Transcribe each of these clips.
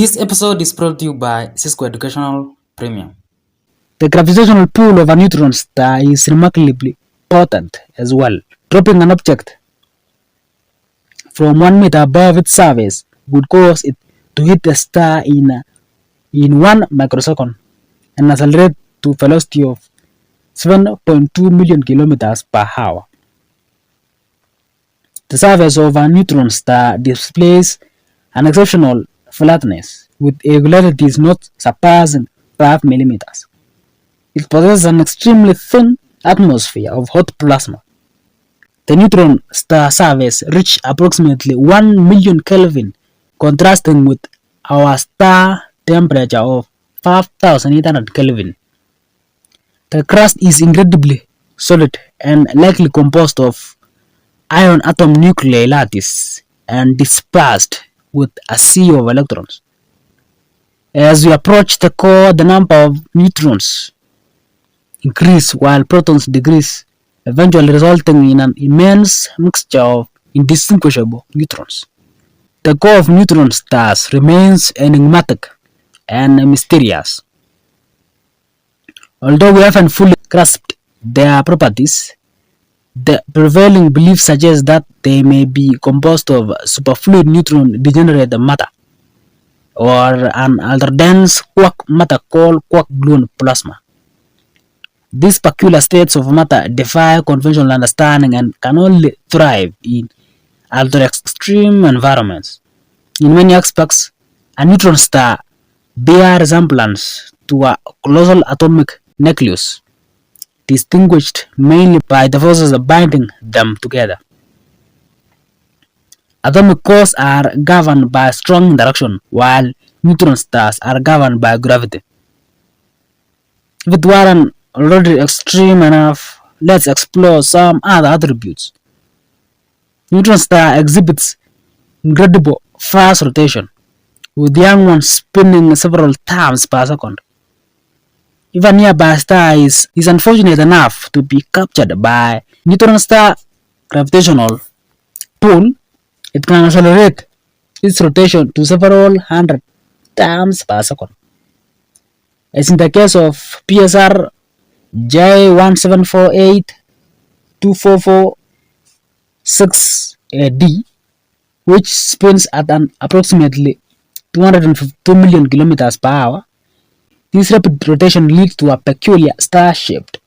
This episode is brought to you by Cisco Educational Premium. The gravitational pull of a neutron star is remarkably potent as well. Dropping an object from 1 meter above its surface would cause it to hit the star in 1 microsecond and accelerate to a velocity of 7.2 million kilometers per hour. The surface of a neutron star displays an exceptional flatness with irregularities not surpassing 5 millimeters. It possesses an extremely thin atmosphere of hot plasma. The neutron star surface reaches approximately 1 million Kelvin, contrasting with our star temperature of 5,800 Kelvin. The crust is incredibly solid and likely composed of iron atom nuclei lattice and dispersed with a sea of electrons. As we approach the core, the number of neutrons increase while protons decrease, eventually resulting in an immense mixture of indistinguishable neutrons. The core of neutron stars remains enigmatic and mysterious. Although we haven't fully grasped their properties, the prevailing belief suggests that they may be composed of superfluid neutron degenerate matter, or an ultra-dense quark matter called quark-gluon plasma. These peculiar states of matter defy conventional understanding and can only thrive in ultra-extreme environments. In many aspects, a neutron star bears resemblance to a colossal atomic nucleus, distinguished mainly by the forces binding them together. Atomic cores are governed by strong interaction, while neutron stars are governed by gravity. If it weren't already extreme enough, let's explore some other attributes. Neutron star exhibits incredible fast rotation, with young ones spinning several times per second. If a nearby star is unfortunate enough to be captured by neutron star gravitational pull, it can accelerate its rotation to several hundred times per second. As in the case of PSR J1748244-6D, which spins at an approximately 252 million kilometers per hour. This rapid rotation leads to a peculiar star-shaped.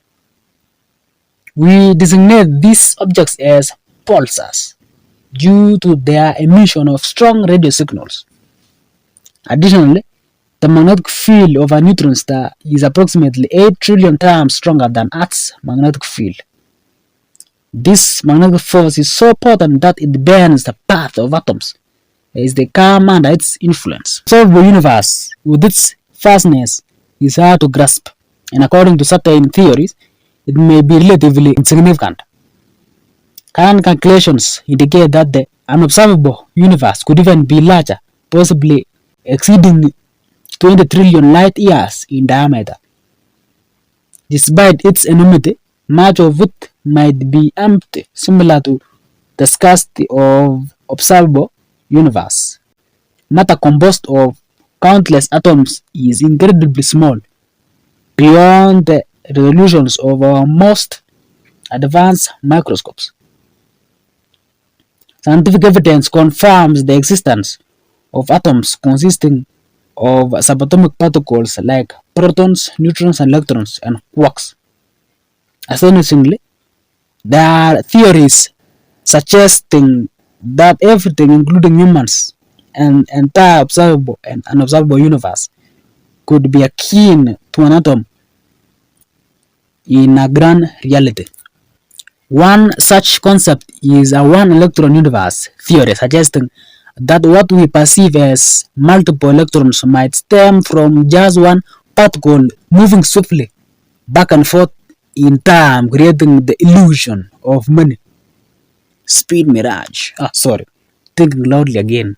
We designate these objects as pulsars due to their emission of strong radio signals. Additionally, the magnetic field of a neutron star is approximately 8 trillion times stronger than Earth's magnetic field. This magnetic force is so potent that it bends the path of atoms as they come under its influence. The observable universe, with its vastness, is hard to grasp, and according to certain theories, it may be relatively insignificant. Current calculations indicate that the unobservable universe could even be larger, possibly exceeding 20 trillion light years in diameter. Despite its enormity, much of it might be empty, similar to the scarcity of observable universe. Matter composed of countless atoms is incredibly small, beyond the resolutions of our most advanced microscopes. Scientific evidence confirms the existence of atoms consisting of subatomic particles like protons, neutrons, electrons, and quarks. Astonishingly, there are theories suggesting that everything, including humans and entire observable and unobservable universe, could be akin to an atom in a grand reality. One such concept is a one-electron universe theory, suggesting that what we perceive as multiple electrons might stem from just one particle moving swiftly back and forth in time, creating the illusion of many. Speed mirage. Thinking loudly again.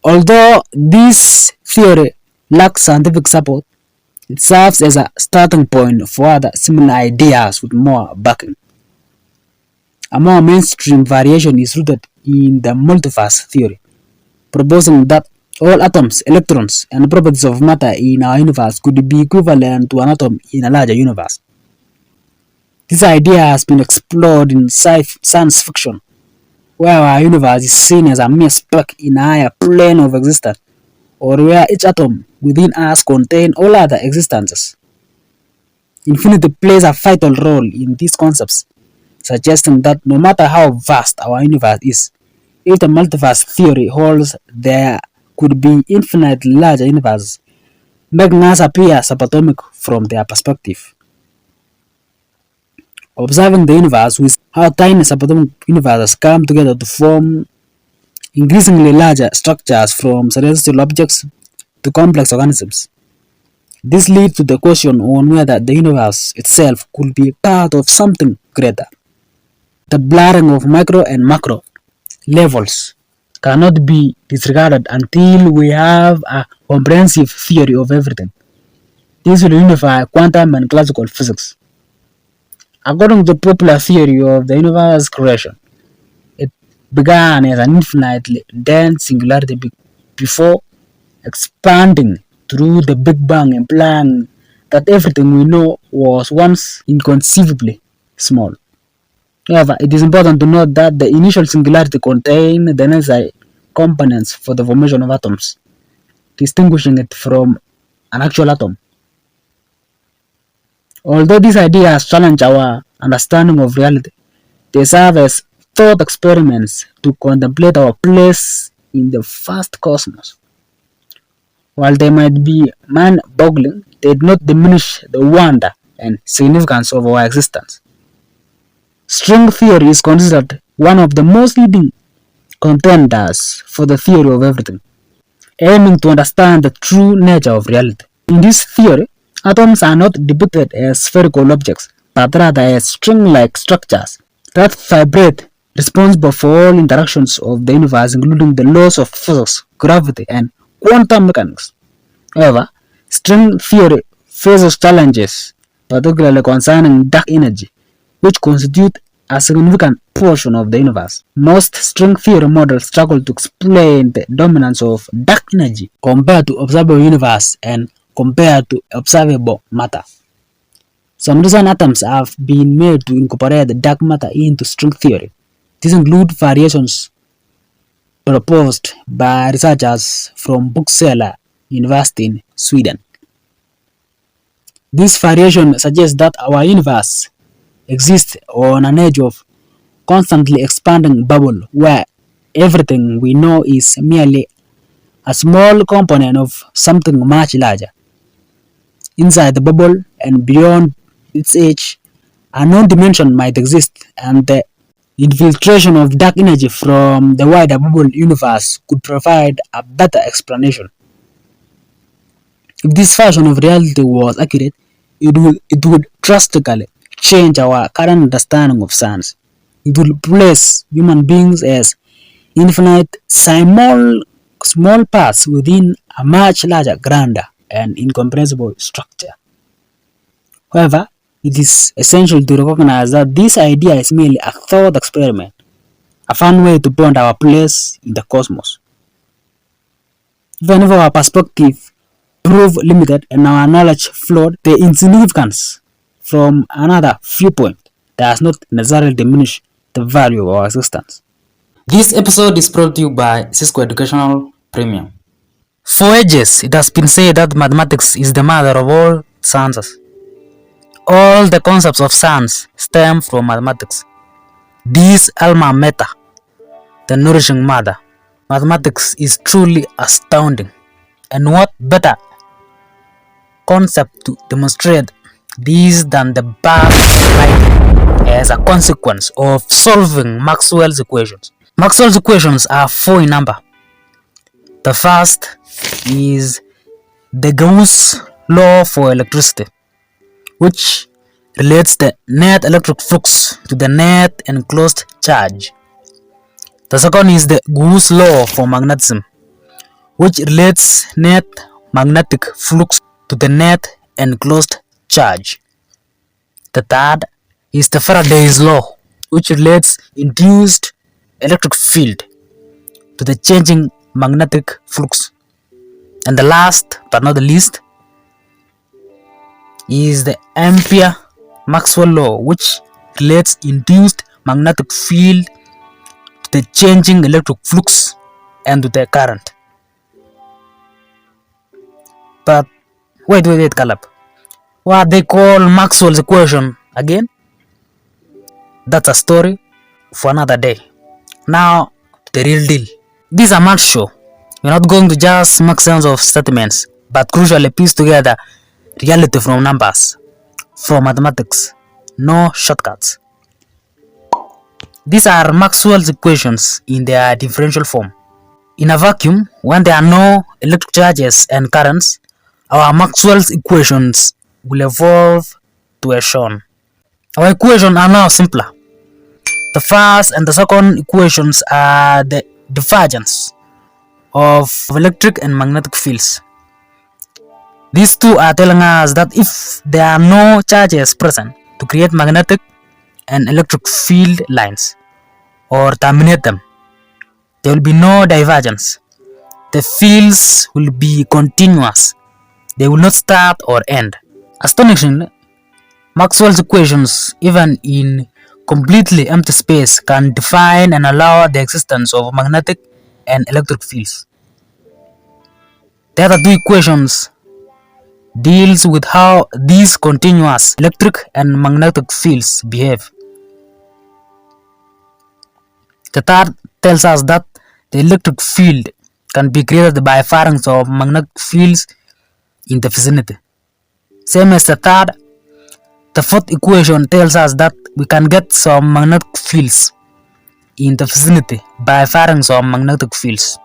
Although this theory lacks scientific support, it serves as a starting point for other similar ideas with more backing. A more mainstream variation is rooted in the multiverse theory, proposing that All atoms, electrons, and properties of matter in our universe could be equivalent to an atom in a larger universe. This idea has been explored in science fiction, where our universe is seen as a mere speck in a higher plane of existence, or where each atom within us contains all other existences. Infinity plays a vital role in these concepts, suggesting that no matter how vast our universe is, if the multiverse theory holds, there could be infinitely larger universes, making us appear subatomic from their perspective. Observing the universe, we see how tiny subatomic universes come together to form increasingly larger structures from celestial objects to complex organisms. This leads to the question on whether the universe itself could be part of something greater. The blurring of micro and macro levels cannot be disregarded until we have a comprehensive theory of everything. This will unify quantum and classical physics. According to the popular theory of the universe creation, it began as an infinitely dense singularity before expanding through the Big Bang, implying that everything we know was once inconceivably small. However, it is important to note that the initial singularity contained the necessary components for the formation of atoms, distinguishing it from an actual atom. Although these ideas challenge our understanding of reality, they serve as thought experiments to contemplate our place in the vast cosmos. While they might be mind-boggling, they do not diminish the wonder and significance of our existence. String theory is considered one of the most leading contenders for the theory of everything, aiming to understand the true nature of reality. In this theory, atoms are not depicted as spherical objects, but rather as string-like structures that vibrate, responsible for all interactions of the universe, including the laws of physics, gravity, and quantum mechanics. However, string theory faces challenges, particularly concerning dark energy, which constitute a significant portion of the universe. Most string theory models struggle to explain the dominance of dark energy compared to observable universe and compared to observable matter. Some recent attempts have been made to incorporate dark matter into string theory. These include variations proposed by researchers from Uppsala University in Sweden. This variation suggests that our universe exists on an edge of constantly expanding bubble where everything we know is merely a small component of something much larger. Inside the bubble and beyond its edge, a known dimension might exist, and the infiltration of dark energy from the wider bubble universe could provide a better explanation. If this version of reality was accurate, it would drastically change our current understanding of science. It will place human beings as infinite small parts within a much larger, grander, and incomprehensible structure. However, it is essential to recognize that this idea is merely a thought experiment, a fun way to ponder our place in the cosmos. Even if our perspective prove limited and our knowledge flawed, the insignificance from another viewpoint does not necessarily diminish the value of our existence. This episode is brought to you by Cisco Educational Premium. For ages, it has been said that mathematics is the mother of all sciences. All the concepts of science stem from mathematics. This alma mater, the nourishing mother, mathematics is truly astounding. And what better concept to demonstrate this than the birth of light as a consequence of solving Maxwell's equations. Maxwell's equations are four in number. The first is the Gauss law for electricity, which relates the net electric flux to the net enclosed charge. The second is the Gauss law for magnetism, which relates net magnetic flux to the net enclosed charge. The third is the Faraday's law, which relates induced electric field to the changing magnetic flux. And the last but not the least is the Ampere Maxwell law, which relates induced magnetic field to the changing electric flux and to the current. But wait, Caleb. What they call Maxwell's equation again? That's a story for another day. Now, the real deal. This is a math show. We're not going to just make sense of statements, but crucially piece together reality from numbers, from mathematics. No shortcuts. These are Maxwell's equations in their differential form. In a vacuum, when there are no electric charges and currents, our Maxwell's equations will evolve to as shown. Our equations are now simpler. The first and the second equations are the divergence of electric and magnetic fields. These two are telling us that if there are no charges present to create magnetic and electric field lines or terminate them, there will be no divergence. The fields will be continuous. They will not start or end. Astonishingly, Maxwell's equations, even in completely empty space, can define and allow the existence of magnetic and electric fields. The other two equations deals with how these continuous electric and magnetic fields behave. The third tells us that the electric field can be created by firings of magnetic fields in the vicinity. Same as the third, the fourth equation tells us that we can get some magnetic fields in the vicinity by firings of magnetic fields.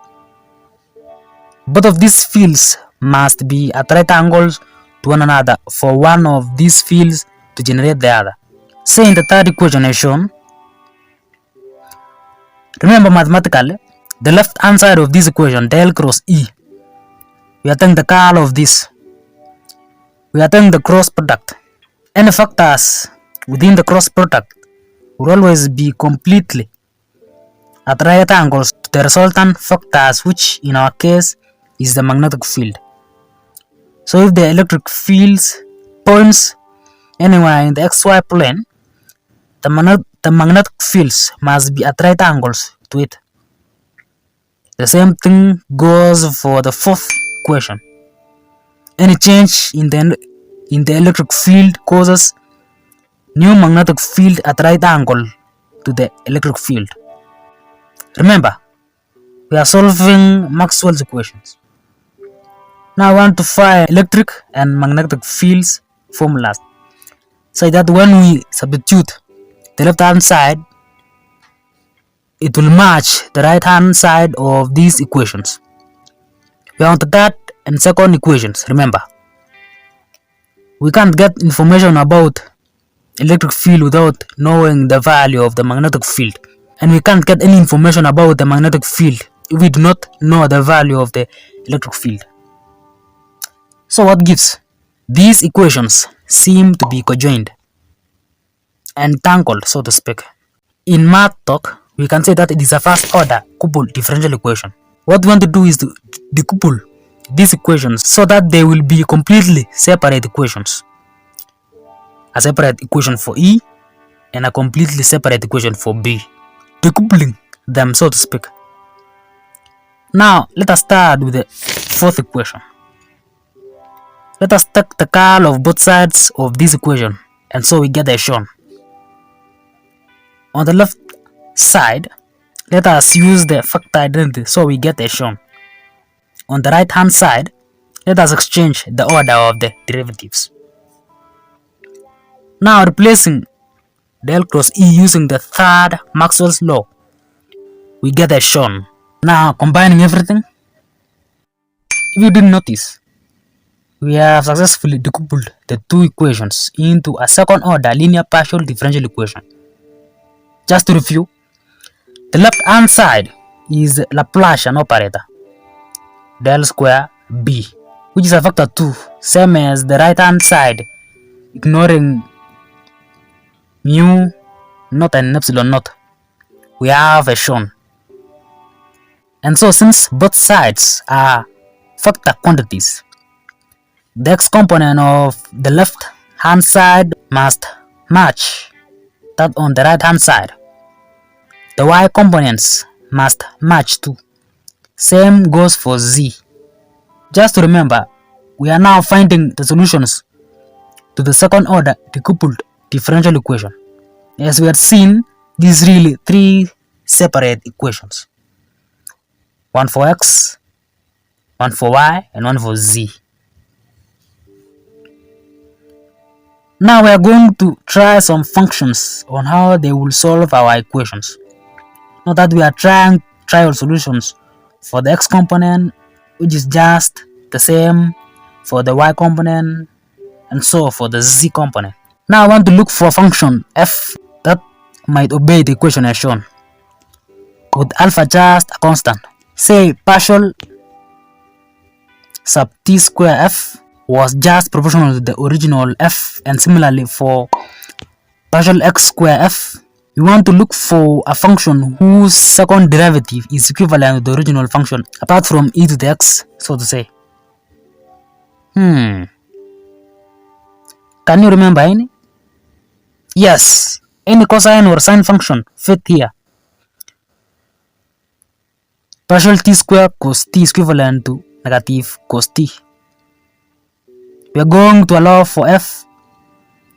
Both of these fields must be at right angles to one another for one of these fields to generate the other. Say in the third equation as shown, remember mathematically, the left hand side of this equation, del cross E, we are taking the curl of this. We are taking the cross product. Any factors within the cross product will always be completely at right angles to the resultant factors, which in our case is the magnetic field. So if the electric field points anywhere in the xy plane, the magnetic fields must be at right angles to it. The same thing goes for the fourth equation. Any change in the electric field causes new magnetic field at right angle to the electric field. Remember, we are solving Maxwell's equations. Now I want to find electric and magnetic fields formulas, so that when we substitute the left hand side, it will match the right hand side of these equations. We want the third and second equations. Remember, we can't get information about electric field without knowing the value of the magnetic field, and we can't get any information about the magnetic field if we do not know the value of the electric field. So what gives? These equations seem to be conjoined and tangled, so to speak. In math talk, we can say that it is a first order coupled differential equation. What we want to do is to decouple these equations so that they will be completely separate equations. A separate equation for E and a completely separate equation for B. Decoupling them, so to speak. Now, let us start with the fourth equation. Let us take the curl of both sides of this equation, and so we get as shown. On the left side, let us use the factor identity, so we get as shown. On the right hand side, let us exchange the order of the derivatives. Now replacing del cross E using the third Maxwell's law, we get as shown. Now combining everything, if you didn't notice, we have successfully decoupled the two equations into a second order linear partial differential equation. Just to review, the left hand side is the Laplacian operator, del square B, which is a factor 2, same as the right hand side, ignoring mu naught and epsilon naught, we have as shown. And so since both sides are factor quantities. The x component of the left hand side must match that on the right hand side. The y components must match too. Same goes for z. Just to remember, we are now finding the solutions to the second order decoupled differential equation. As we had seen, these really three separate equations. One for x, one for y, and one for z. Now we are going to try some functions on how they will solve our equations. Not that we are trying trial solutions for the x component, which is just the same for the y component, and so for the z component. Now I want to look for a function f that might obey the equation as shown, with alpha just a constant. Say partial sub t square f was just proportional to the original f, and similarly for partial x square f, we want to look for a function whose second derivative is equivalent to the original function apart from e to the x, so to say. Can you remember any? Yes, any cosine or sine function fit here. Partial t square cos t is equivalent to negative cos t. We are going to allow for f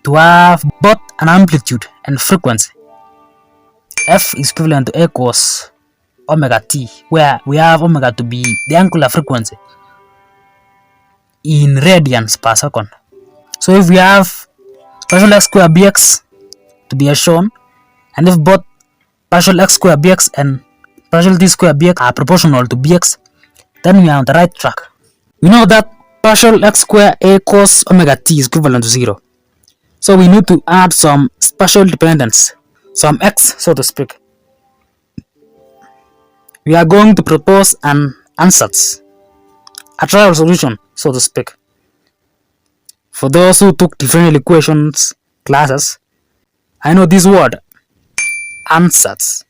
to have both an amplitude and frequency. F is equivalent to a cos omega t, where we have omega to be the angular frequency in radians per second. So if we have partial x square bx to be as shown, and if both partial x square bx and partial t square bx are proportional to bx, then we are on the right track. We know that partial x square a cos omega t is equivalent to 0. So we need to add some spatial dependence, some x, so to speak. We are going to propose an ansatz, a trial solution, so to speak. For those who took differential equations classes, I know this word, ansatz,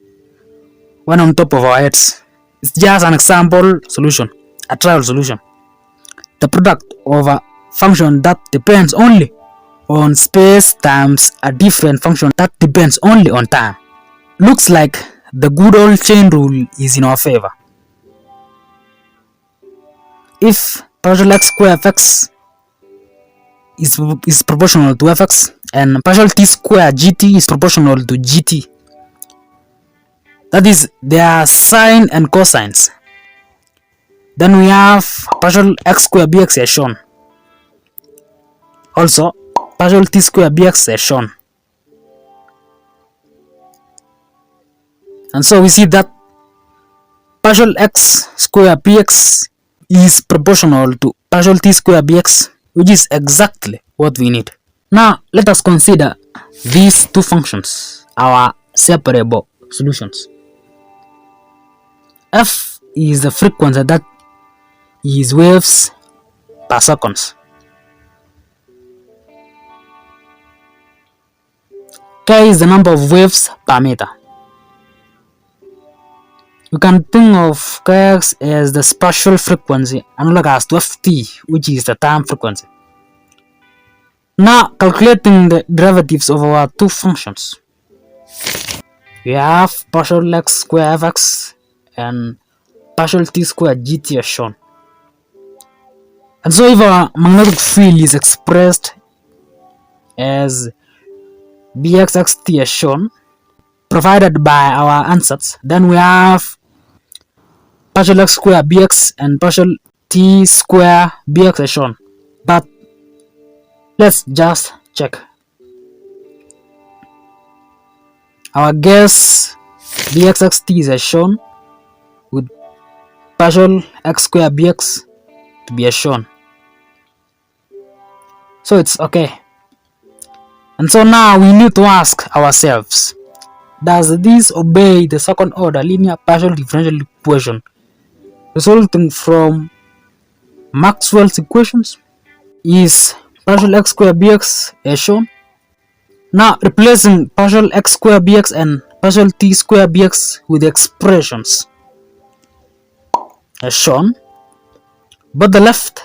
when on top of our heads. It's just an example solution, a trial solution. The product of a function that depends only on space times a different function that depends only on time. Looks like the good old chain rule is in our favor. If partial x square fx is proportional to fx and partial t square gt is proportional to gt, that is, they are sine and cosines, then we have partial x square bx as shown. Also, partial t square bx as shown. And so we see that partial x square bx is proportional to partial t square bx, which is exactly what we need. Now let us consider these two functions, our separable solutions. F is the frequency that is waves per seconds. K is the number of waves per meter. You can think of Kx as the spatial frequency analogous to Ft, which is the time frequency. Now calculating the derivatives of our two functions. We have partial x square fx and partial t square gt as shown. And so if our magnetic field is expressed as bxxt as shown, provided by our ansatz, then we have partial x square bx and partial t square bx as shown. But let's just check. Our guess bxxt is as shown, with partial x square bx to be as shown. So it's okay. And so now we need to ask ourselves, does this obey the second order linear partial differential equation resulting from Maxwell's equations? Is partial x square bx as shown? Now replacing partial x square bx and partial t square bx with expressions as shown, but the left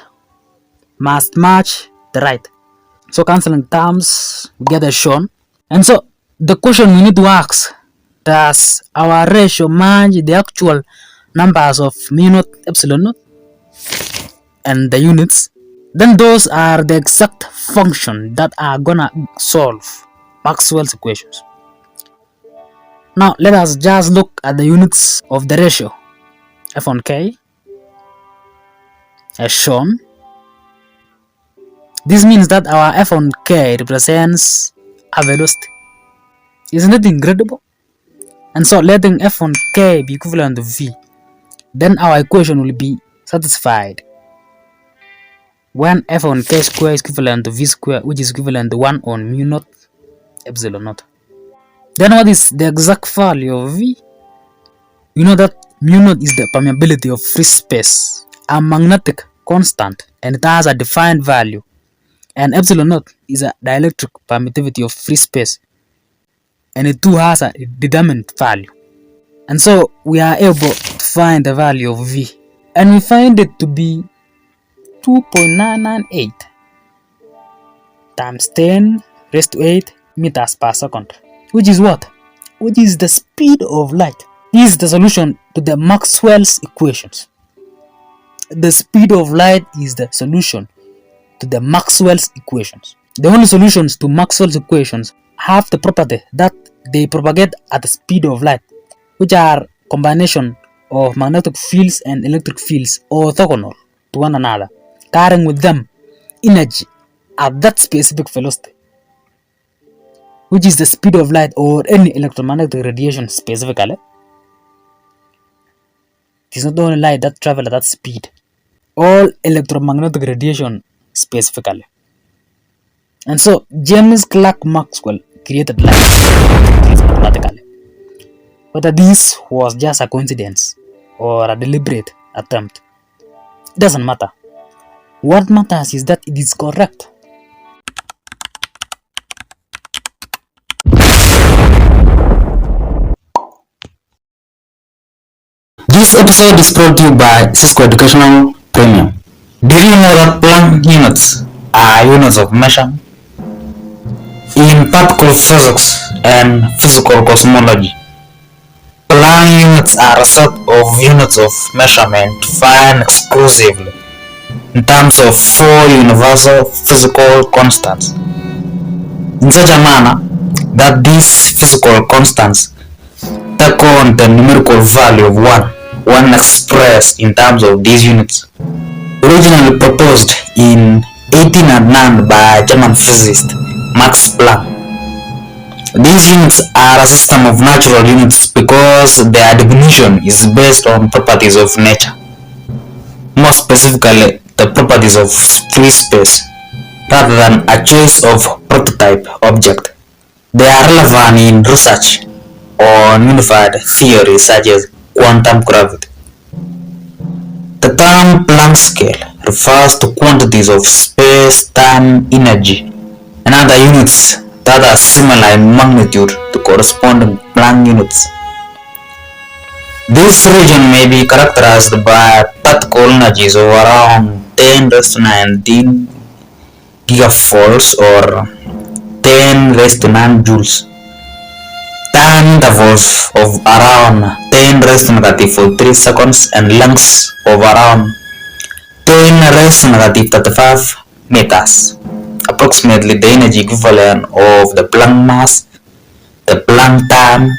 must match the right. So cancelling terms we get as shown. And so the question we need to ask, does our ratio match the actual numbers of mu naught, epsilon naught, and the units? Then those are the exact function that are gonna solve Maxwell's equations. Now let us just look at the units of the ratio f on k as shown. This means that our f on k represents a velocity. Isn't it incredible? And so letting f on k be equivalent to v, then our equation will be satisfied when f on k square is equivalent to v square, which is equivalent to 1 on mu naught epsilon naught. Then what is the exact value of v? You know that mu naught is the permeability of free space, a magnetic constant, and it has a defined value. And epsilon naught is a dielectric permittivity of free space, and it too has a determined value. And so we are able to find the value of v, and we find it to be 2.998 times 10 raised to 8 meters per second, which is what? Which is the speed of light. This is the solution to the Maxwell's equations. The speed of light is the solution to the Maxwell's equations. The only solutions to Maxwell's equations have the property that they propagate at the speed of light, which are combination of magnetic fields and electric fields orthogonal to one another, carrying with them energy at that specific velocity, which is the speed of light or any electromagnetic radiation specifically. It is not only light that travels at that speed, all electromagnetic radiation specifically. And so James Clerk Maxwell created light mathematically. Whether this was just a coincidence or a deliberate attempt, it doesn't matter. What matters is that it is correct. This episode is brought to you by Cisco Educational Premium. Did you know that Planck units are units of measurement? In particle physics and physical cosmology, Planck units are a set of units of measurement defined exclusively in terms of 4 universal physical constants, in such a manner that these physical constants take on the numerical value of 1 when expressed in terms of these units. Originally proposed in 1809 by German physicist Max Planck. These units are a system of natural units because their definition is based on properties of nature, more specifically the properties of free space, rather than a choice of prototype object. They are relevant in research on unified theories such as quantum gravity. The term Planck scale refers to quantities of space-time energy and other units that are similar in magnitude to corresponding Planck units. This region may be characterized by particle energies of around 10 raised to 19 gigafolds or 10 raised to 9 joules. Time intervals of around 10 raised to negative 43 seconds and lengths of around 10 raised to negative 35 meters, approximately the energy equivalent of the Planck mass, the Planck time,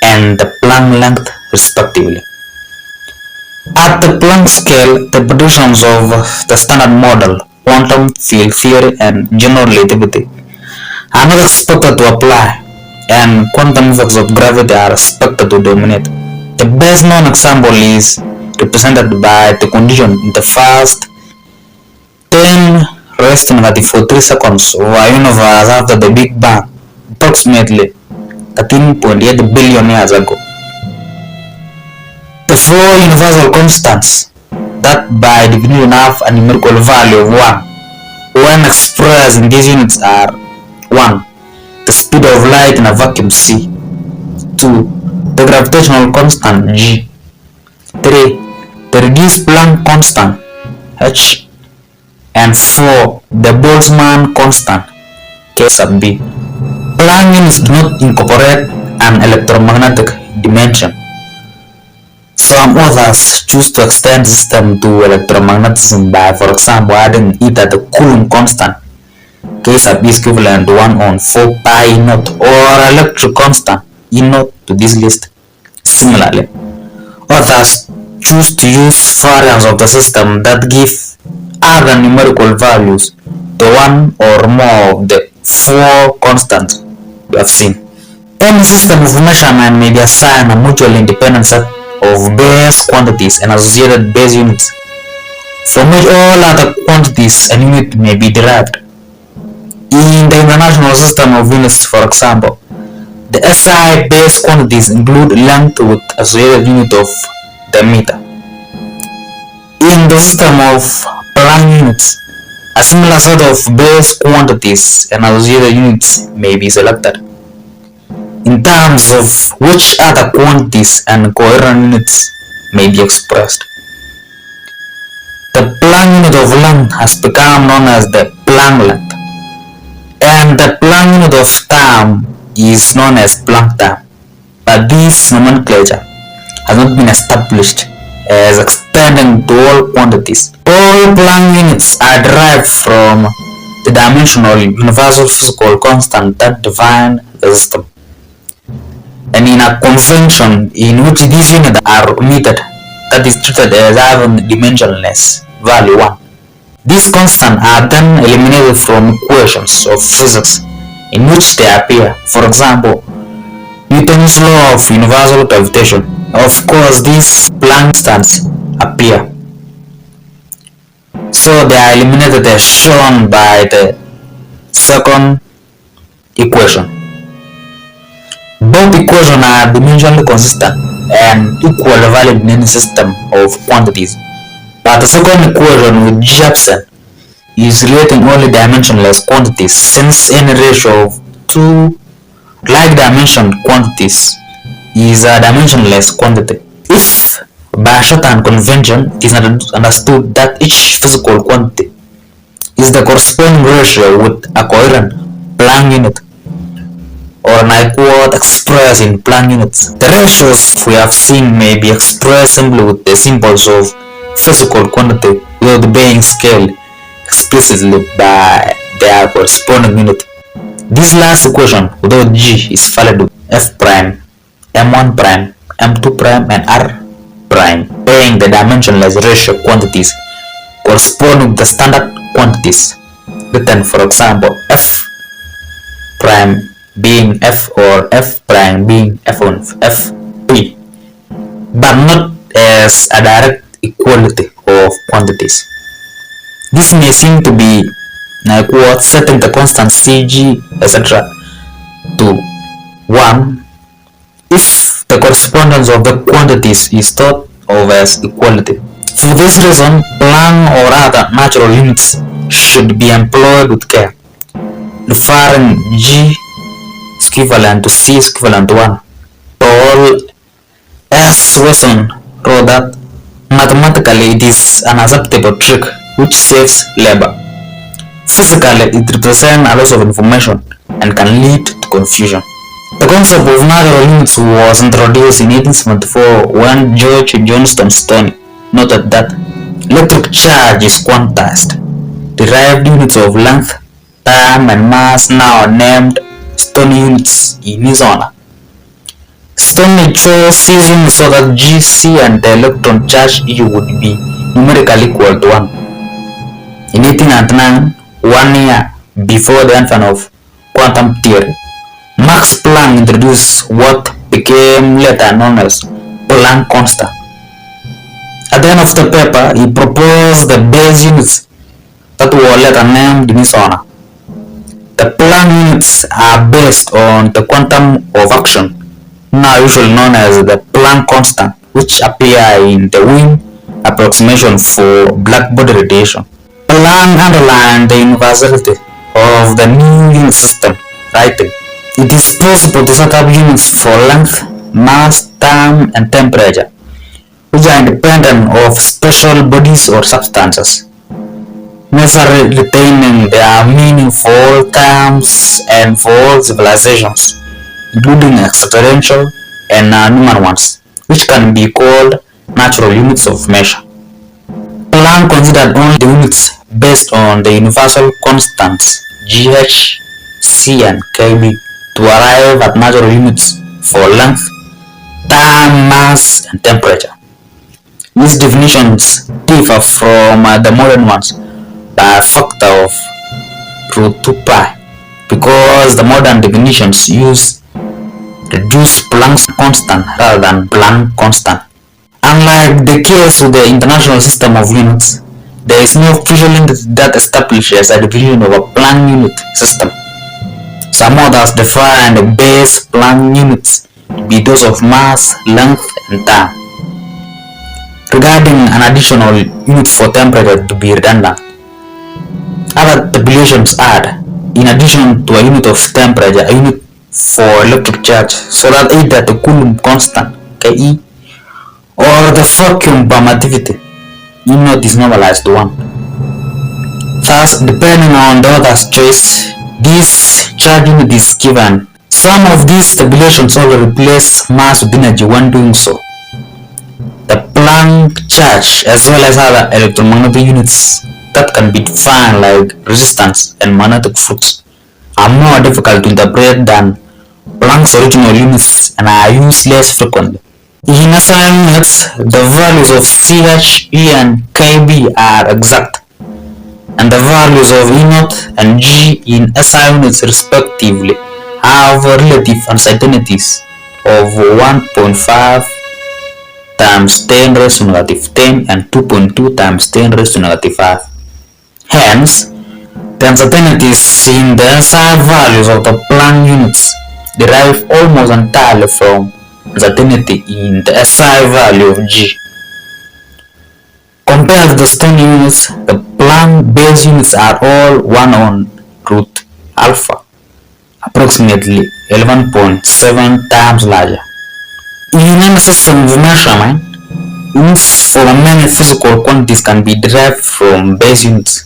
and the Planck length respectively. At the Planck scale, the predictions of the standard model, quantum field theory, and general relativity are not expected to apply, and quantum effects of gravity are expected to dominate. The best known example is represented by the condition in the first 10 raised to negative 43 seconds of our universe after the Big Bang, approximately 13.8 billion years ago. The 4 universal constants that by definition have a numerical value of 1 when expressed in these units are 1. The speed of light in a vacuum c. 2. The gravitational constant g. 3. The reduced Planck constant H, and 4. The Boltzmann constant K sub B. Planck units do not incorporate an electromagnetic dimension. Some authors choose to extend the system to electromagnetism by, for example, adding either the Coulomb constant K sub B is equivalent to 1 on 4 pi naught or electric constant E naught to this list. Similarly, authors choose to use variants of the system that give other numerical values to one or more of the 4 constants we have seen. Any system of measurement may be assigned a mutually independent set of base quantities and associated base units, from which all other quantities and units may be derived. In the international system of units, for example, the SI base quantities include length with associated unit of the meter. In the system of Planck units, a similar set of base quantities and associated units may be selected, in terms of which other quantities and coherent units may be expressed. The Planck unit of length has become known as the Planck length, and the Planck unit of time is known as Planck time, but this nomenclature has not been established as extending to all quantities. All Planck units are derived from the dimensional universal physical constant that define the system, and in a convention in which these units are omitted, that is treated as having dimensionless value 1. These constants are then eliminated from equations of physics in which they appear. For example, Newton's law of universal gravitation. Of course, these Planck constants appear, so they are eliminated as shown by the second equation. Both equations are dimensionally consistent and equally valid in any system of quantities, but the second equation with G absent is relating only dimensionless quantities, since any ratio of two like-dimensioned quantities is a dimensionless quantity. If by shorthand convention it is understood that each physical quantity is the corresponding ratio with a coherent Planck unit, or an equal expressed in Planck units, the ratios we have seen may be expressed simply with the symbols of physical quantity without being scaled explicitly by their corresponding unit. This last equation without G is valid with F prime, M1 prime, M2 prime, and R prime, being the dimensionless ratio quantities corresponding to the standard quantities written, for example, F prime being F or F prime being F1 F3, but not as a direct equality of quantities. This may seem to be like what setting the constant Cg etc. to 1 if the correspondence of the quantities is thought of as equality. For this reason, Planck or other natural units should be employed with care, referring G is equivalent to C is equivalent to 1. Paul S. Wilson wrote that mathematically it is an acceptable trick which saves labor. Physically, it represents a loss of information and can lead to confusion. The concept of natural units was introduced in 1874 when George Johnston Stoney noted that electric charge is quantized. Derived units of length, time, and mass now named Stoney units in his honor. Stoney chose these units so that G, C, and the electron charge E would be numerically equal to 1. In 1899, 1 year before the advent of quantum theory, Max Planck introduced what became later known as Planck constant. At the end of the paper, he proposed the base units that were later named in his honor. The Planck units are based on the quantum of action, now usually known as the Planck constant, which appear in the Wien approximation for black body radiation. Planck underlined the universality of the new unit system, writing, "It is possible to set up units for length, mass, time, and temperature, which are independent of special bodies or substances. necessarily retaining their meaning for all times and for all civilizations, including extraterrestrial and human ones, which can be called natural units of measure. Planck considered only the units based on the universal constants GH, C and KB to arrive at natural units for length, time, mass and temperature. These definitions differ from the modern ones by a factor of root 2 pi because the modern definitions use reduced Planck's constant rather than Planck constant. Unlike the case with the International System of Units, there is no official unit that establishes a definition of a Planck unit system. Some authors define the base Planck units to be those of mass, length, and time. Regarding an additional unit for temperature to be redundant, other tabulations add, in addition to a unit of temperature, a unit for electric charge, so that either the Coulomb constant Ke or the vacuum permittivity E0 is normalized to 1. Thus, depending on the author's choice, this charge unit is given. Some of these tabulations also replace mass with energy when doing so. The Planck charge, as well as other electromagnetic units that can be defined like resistance and magnetic flux, are more difficult to interpret than Planck's original units and are used less frequently. In SI units, the values of CH, E and KB are exact, and the values of E0 and G in SI units respectively have relative uncertainties of 1.5 times 10 raised to negative 10 and 2.2 times 10 raised to negative 5. Hence, the uncertainties in the SI values of the Planck units derive almost entirely from uncertainty in the SI value of G. Compared to the Stone units, the Planck base units are all 1 on root alpha, approximately 11.7 times larger. In any system of measurement, units for many physical quantities can be derived from base units.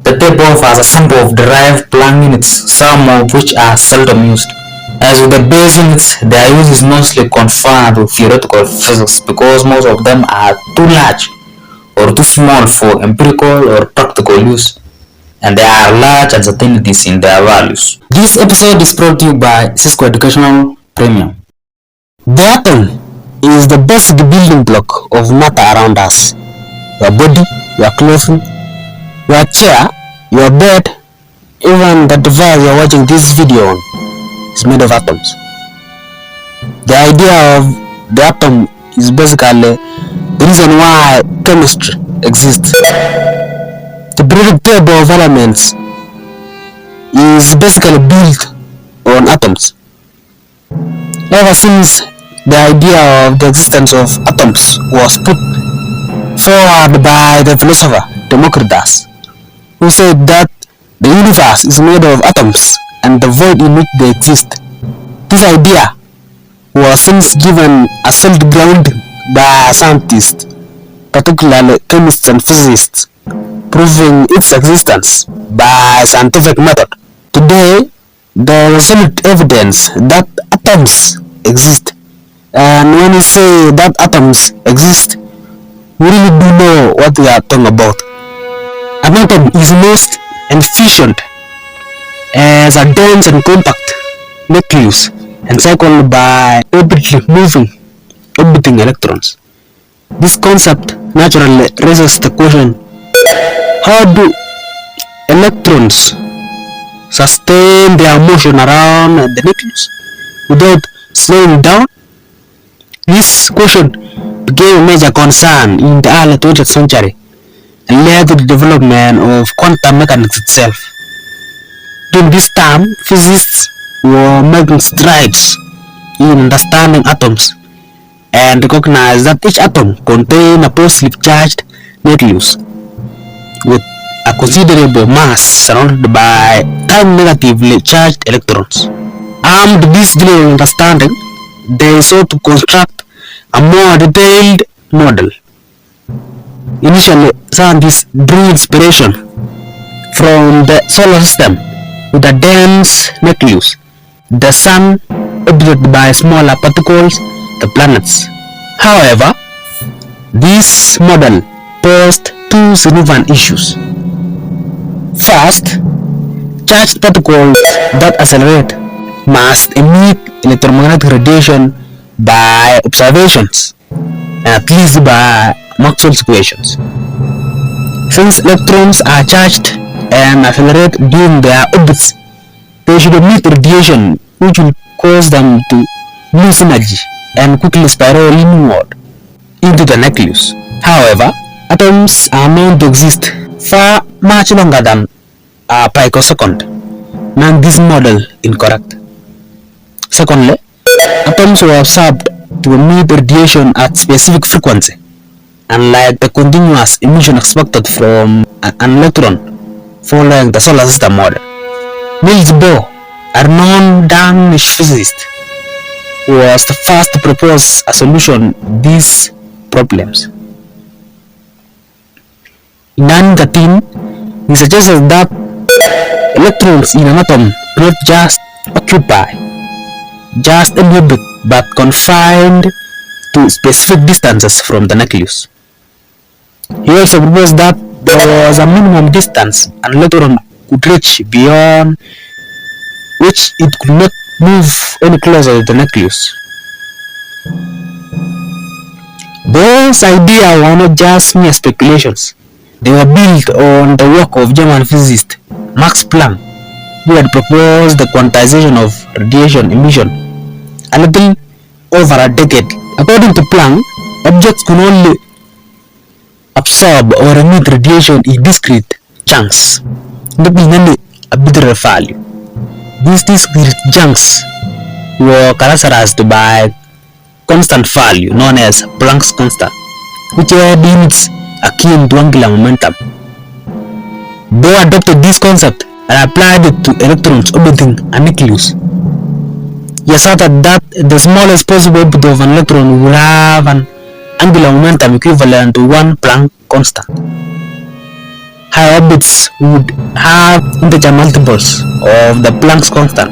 The table offers a sample of derived Planck units, some of which are seldom used. As with the base units, their use is mostly confined to theoretical physics because most of them are too large or too small for empirical or practical use, and there are large uncertainties in their values. This episode is brought to you by Cisco Educational Premium. The atom is the basic building block of matter around us. Your body, your clothing, your chair, your bed, even the device you're watching this video on is made of atoms. The idea of the atom is basically the reason why chemistry exists. The periodic table of elements is basically built on atoms. Ever since the idea of the existence of atoms was put forward by the philosopher Democritus, who said that the universe is made of atoms and the void in which they exist. This idea was since given a solid grounding by scientists, particularly chemists and physicists, proving its existence by scientific method. Today, there is solid evidence that atoms exist, and when we say that atoms exist, we really do know what we are talking about. An atom is most efficient as a dense and compact nucleus encircled by orbiting electrons. This concept naturally raises the question, how do electrons sustain their motion around the nucleus without slowing down? This question became a major concern in the early 20th century and led to the development of quantum mechanics itself. During this time, physicists were making strides in understanding atoms and recognized that each atom contained a positively charged nucleus with a considerable mass surrounded by 10 negatively charged electrons. Armed with this general understanding, they sought to construct a more detailed model. Initially, scientists drew inspiration from the solar system with a dense nucleus, the sun orbited by smaller particles, the planets. However, this model posed two significant issues. First, charged particles that accelerate must emit electromagnetic radiation by observations, at least by Maxwell's equations. Since electrons are charged and accelerate during their orbits, they should emit radiation which will cause them to lose energy and quickly spiral inward into the nucleus. However, atoms are known to exist far much longer than a picosecond, making this model incorrect. Secondly, atoms were observed to emit radiation at specific frequency, unlike the continuous emission expected from an electron following the solar system model. Niels Bohr, a known Danish physicist, was the first to propose a solution to these problems. In 1913, he suggested that electrons in an atom do not just occupy just any orbit but confined to specific distances from the nucleus. He also proposed that there was a minimum distance an electron could reach beyond which it could not move any closer to the nucleus. Those ideas were not just mere speculations. They were built on the work of German physicist Max Planck, who had proposed the quantization of radiation emission a little over a decade. According to Planck, objects could only absorb or emit radiation in discrete chunks, not in any arbitrary value. These discrete chunks were characterized by constant value known as Planck's constant, which had limits akin to angular momentum. Bohr adopted this concept and applied it to electrons orbiting a nucleus. He asserted that the smallest possible orbit of an electron would have an angular momentum equivalent to 1 Planck constant. Higher orbits would have integer multiples of the Planck's constant,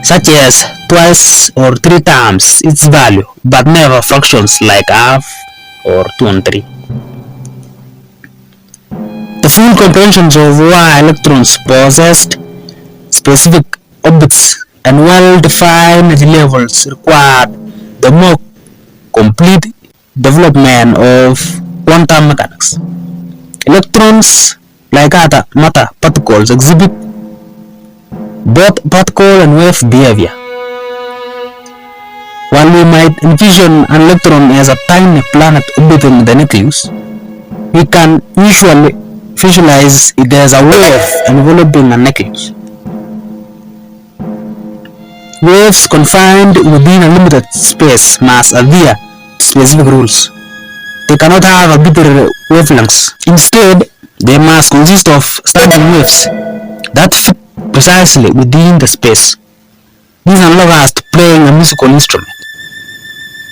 such as twice or 3 times its value, but never fractions like half or 2 and 3. The full comprehension of why electrons possessed specific orbits and well-defined energy levels required the more complete development of quantum mechanics. Electrons, like other matter particles, exhibit both particle and wave behavior. While we might envision an electron as a tiny planet orbiting the nucleus, we can usually visualize it as a wave enveloping a nucleus. Waves confined within a limited space must adhere to specific rules. They cannot have arbitrary wavelengths. Instead, they must consist of standing waves that fit precisely within the space. This analogous to playing a musical instrument.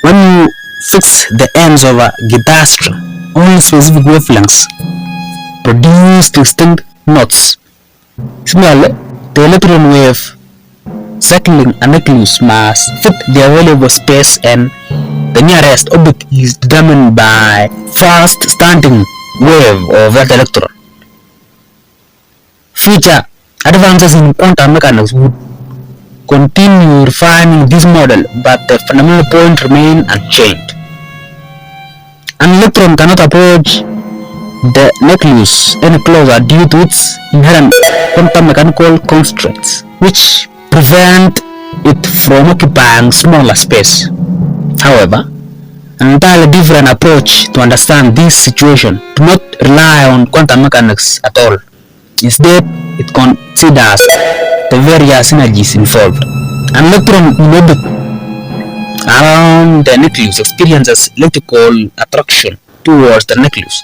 When you fix the ends of a guitar string, only specific wavelengths produce distinct notes. Similarly, the electron wave circling a nucleus must fit the available space, and the nearest orbit is determined by first standing wave of that electron. Future advances in quantum mechanics would continue refining this model, but the fundamental point remains unchanged. An electron cannot approach the nucleus any closer due to its inherent quantum mechanical constraints, which prevent it from occupying smaller space. However, an entirely different approach to understand this situation does not rely on quantum mechanics at all. Instead, it considers the various energies involved. An electron in orbit around the nucleus experiences electrical attraction towards the nucleus,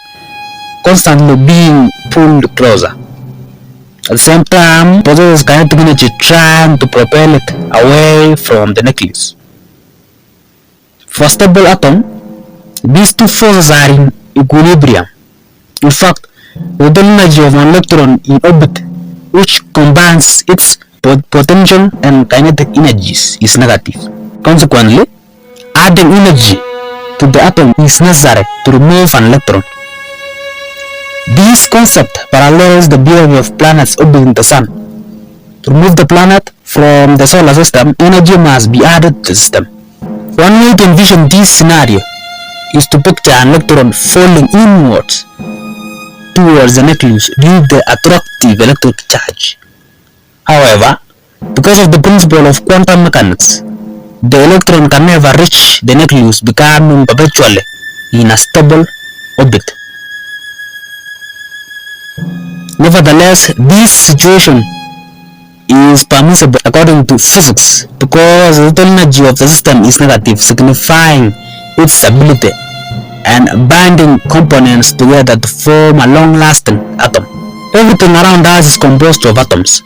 constantly being pulled closer. At the same time, it possesses kinetic energy trying to propel it away from the nucleus. For a stable atom, these two forces are in equilibrium. In fact, the total energy of an electron in orbit, which combines its potential and kinetic energies, is negative. Consequently, adding energy to the atom is necessary to remove an electron. This concept parallels the behavior of planets orbiting the Sun. To remove the planet from the solar system, energy must be added to the system. One way to envision this scenario is to picture an electron falling inwards towards the nucleus due to the attractive electric charge. However, because of the principle of quantum mechanics, the electron can never reach the nucleus, becoming perpetually in a stable orbit. Nevertheless, this situation is permissible according to physics because the total energy of the system is negative, signifying its stability and binding components together to form a long-lasting atom. Everything around us is composed of atoms.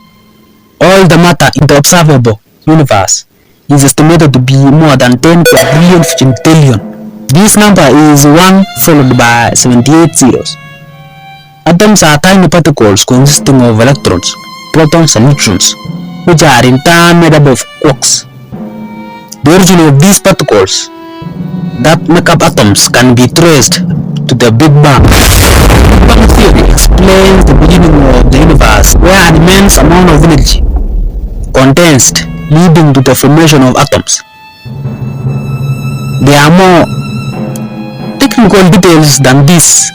All the matter in the observable universe is estimated to be more than 10 quadrillion quintillion. This number is 1 followed by 78 zeros. Atoms are tiny particles consisting of electrons, protons and neutrons, which are in turn made up of quarks. The origin of these particles that make up atoms can be traced to the Big Bang. The Big Bang theory explains the beginning of the universe, where an immense amount of energy condensed, leading to the formation of atoms. There are more technical details than this,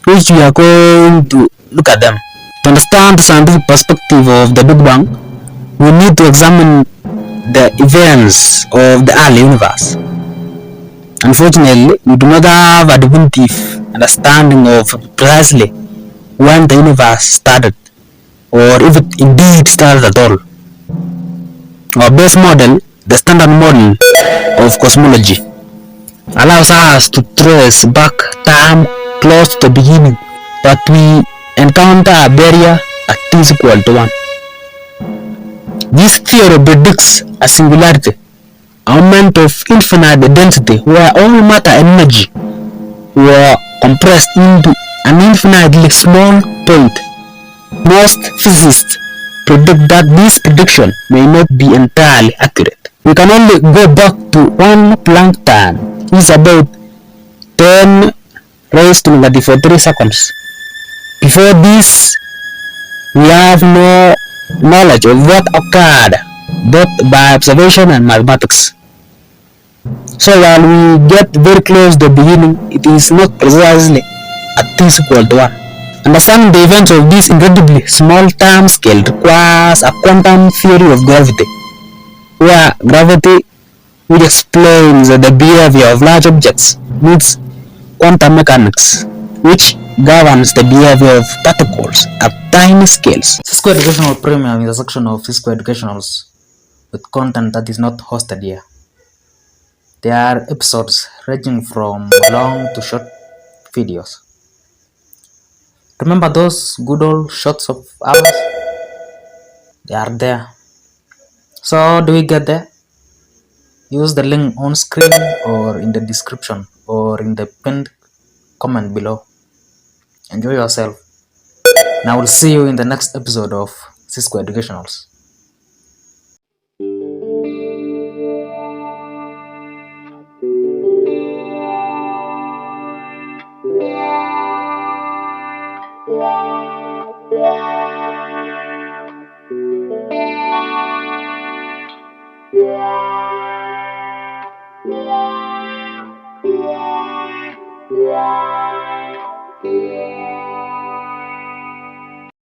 which we are going to look at them. To understand the scientific perspective of the Big Bang, we need to examine the events of the early universe. Unfortunately, we do not have a definitive understanding of precisely when the universe started, or if it indeed started at all. Our base model, the standard model of cosmology, allows us to trace back time close to the beginning, but we encounter a barrier at t is equal to 1. This theory predicts a singularity, a moment of infinite density where all matter and energy were compressed into an infinitely small point. Most physicists predict that this prediction may not be entirely accurate. We can only go back to one Planck time, which is about 10 raised to negative 43 seconds. Before this, we have no knowledge of what occurred both by observation and mathematics. So while we get very close to the beginning, it is not precisely at t is equal to 1. Understanding the events of this incredibly small time scale requires a quantum theory of gravity, where gravity, which explains the behavior of large objects, meets quantum mechanics, which governs the behavior of particles at tiny scales. Cisco Educational Premium is a section of Cisco Educationals with content that is not hosted here. There are episodes ranging from long to short videos. Remember those good old shots of ours? They are there. So how do we get there? Use the link on screen or in the description or in the pinned comment below. Enjoy yourself. And I will see you in the next episode of Cisco Educationals. Yeah.